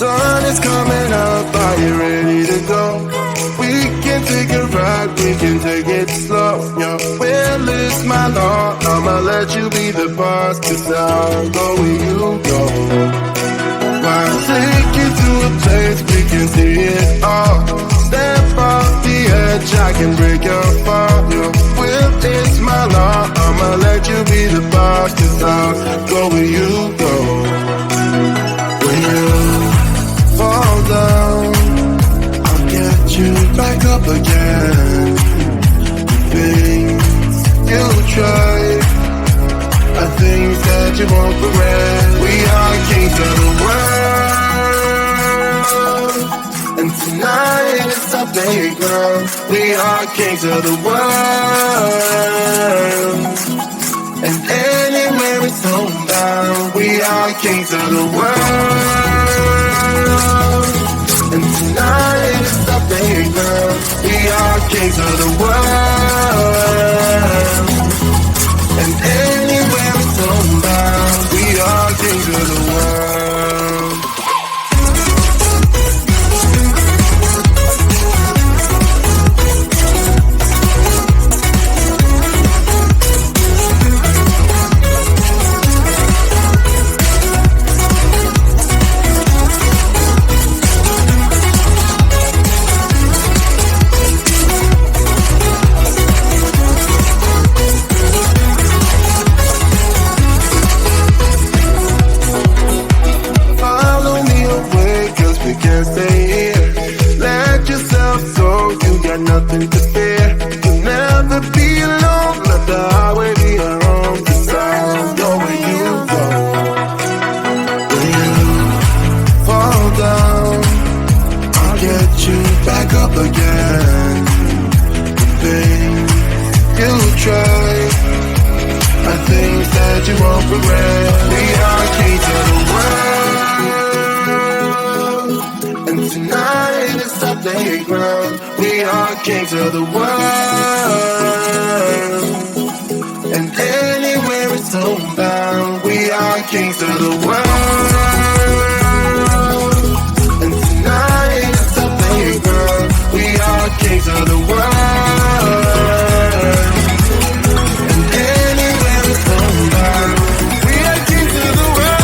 sun is coming up, are you ready to go? We can take a ride, we can take it slow. Your will is my law, I'ma let you be the boss, 'cause I'll go where you go. I'll take you to a place we can see it all. Step off the edge, I can break your fall. Your will is my law, I'ma let you be the boss, 'cause I'll go where you go. When you fall down, I'll get you back up again. Things you tried are things that you won't regret. We are kings of the world, and tonight is our playground. We are kings of the world, and anywhere it's homebound. We are kings of the world, and tonight is our playground. We are kings of the world, and anywhere it's homebound. We are kings of the world. but you won't regret. We are kings of the world, and tonight is our playground. We are kings of the world, and anywhere it's homebound. We are kings of the world, and tonight is our playground. We are kings of the world, and anywhere it's homebound. We are kings of the world.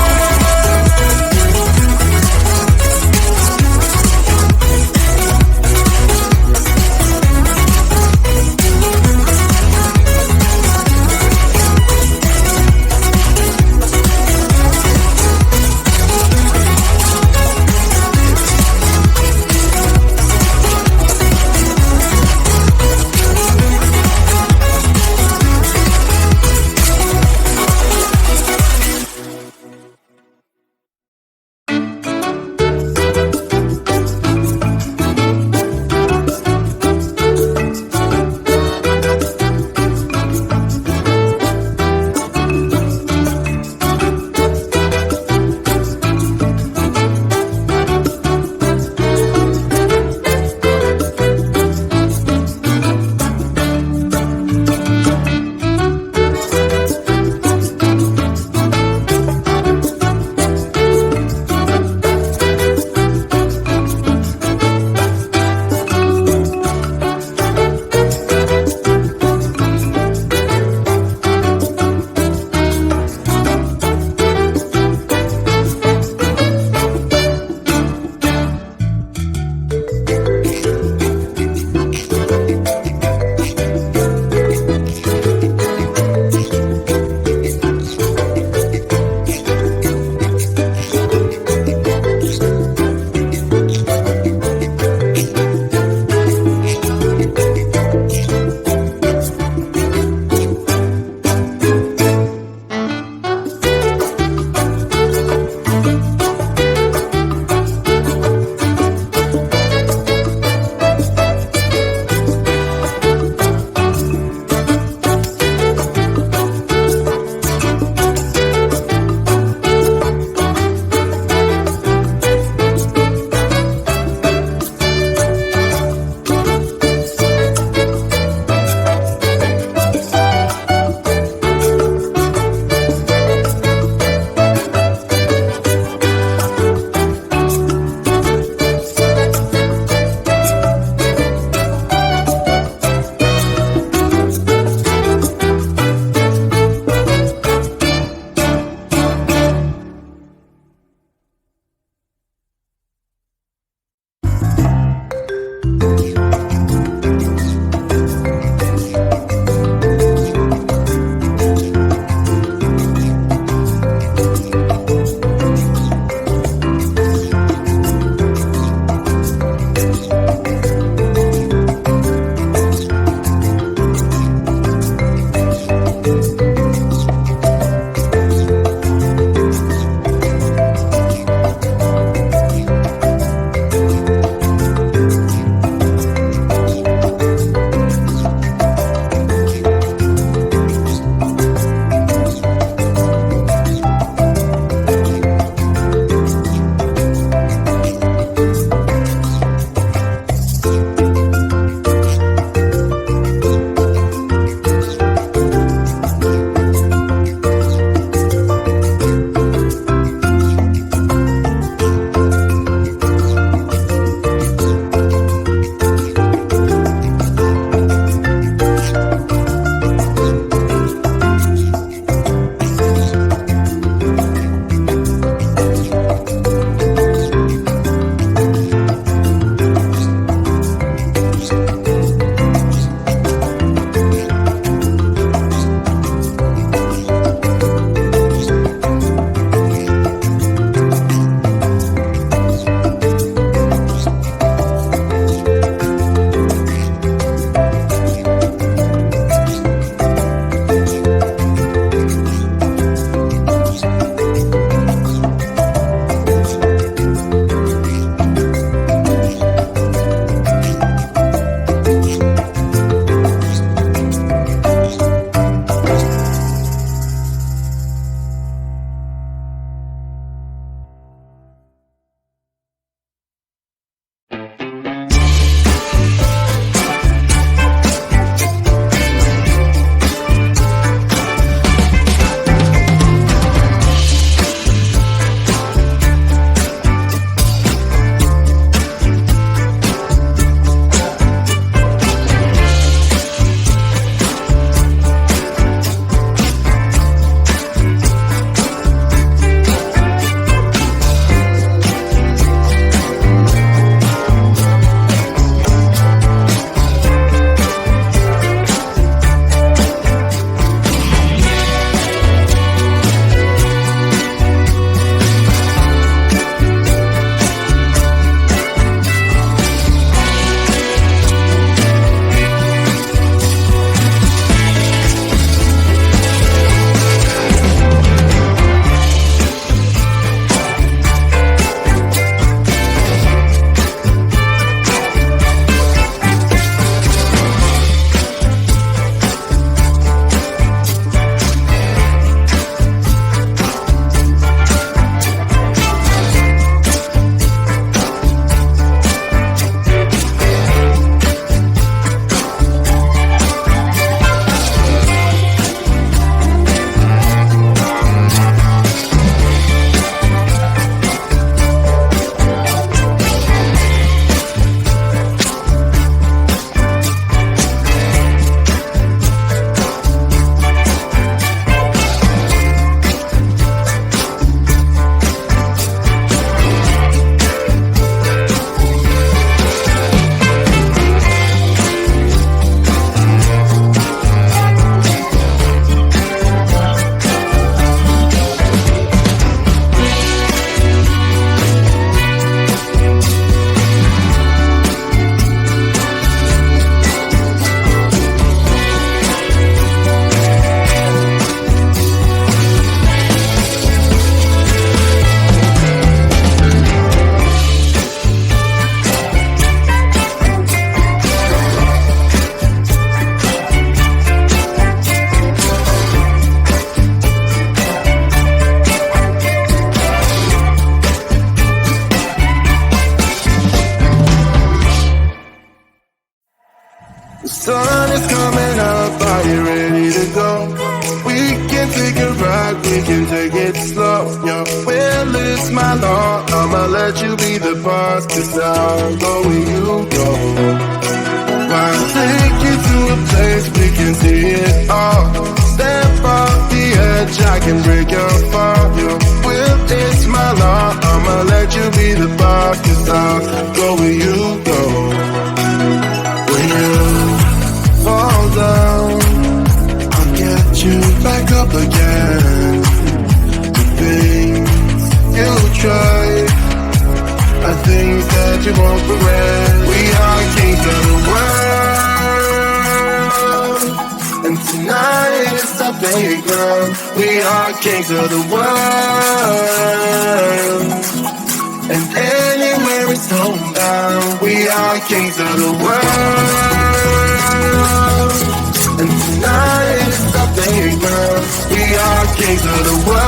can take a ride, we can take it slow. Yeah, well, it's my law. I'ma let you be the boss, 'cause I'll go where you go. I'll take you to a place we can see it all. Step off the edge, I can break your fall. Yeah, well, it's my law. I'ma let you be the boss, 'cause I'll go where you go. When you fall down, I'll get you back up again. The things you tried are things that you won't regret. We are kings of the world, and tonight is our playground. We are kings of the world, and anywhere is homebound. We are kings of the world, and tonight is our playground. We are kings of the world.